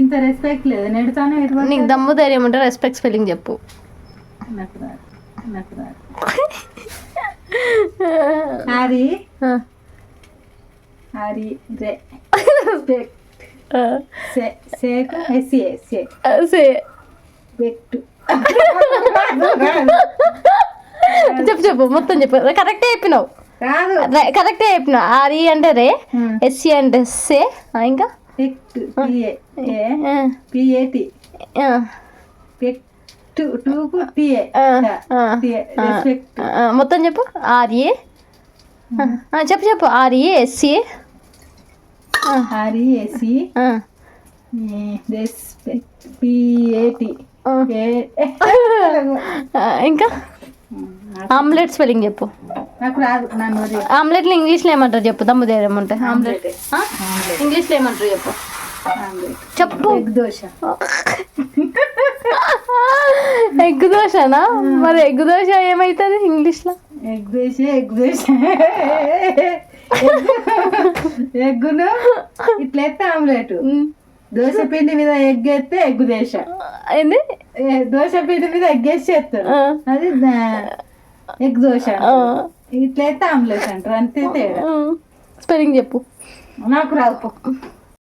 ఇంత రెస్పెక్ట్ లేదు నెడతానే నీకు దమ్ము ధైర్యం ఉంటే రెస్పెక్ట్ స్పెల్లింగ్ చెప్పు. హరి హరి రే చెప్పు చెప్పు మొత్తం చెప్పు. కరెక్టే చెప్పినావు, కరెక్టే చెప్పినావు. ఆర్ఈ అంటే రే, ఎస్సీ అంటే సే, ఇంకా మొత్తం చెప్పు. ఆర్ఏ చెప్పు చెప్పు. ఆర్ఏ ఎస్సీ ఆర్ఈఎస్సి రెస్పెక్ట్ పిఏటి ఇంకా ఆమ్లెట్ స్పెల్లింగ్ చెప్పు. నాకు రాదు. ఆమ్లెట్లు ఇంగ్లీష్లో ఏమంటారు చెప్పు, దమ్ము ధైర్యం ఉంటే. ఆమ్లెట్ ఇంగ్లీష్లో ఏమంటారు చెప్పు. చెప్పు. ఎగ్ దోశ. ఎగ్ దోశనా? మరి ఎగ్ దోశ ఏమవుతుంది ఇంగ్లీష్లో? ఎగ్ దోశ ఎగ్ దోశ ఎగ్గును ఇట్లా ఎత్తే ఆమ్లెట్. దోశ పిండి మీద ఎగ్ ఎత్తే ఎగ్గు దోశ. ఏంది? దోశ పిండి మీద ఎగ్ వేసి చేస్తారు, అది ఎగ్ దోశ. ఇట్లా ఎత్తే ఆమ్లెట్ అంటారు, అంతే తేడా. స్పెల్లింగ్ చెప్పు. నాకు రాదు.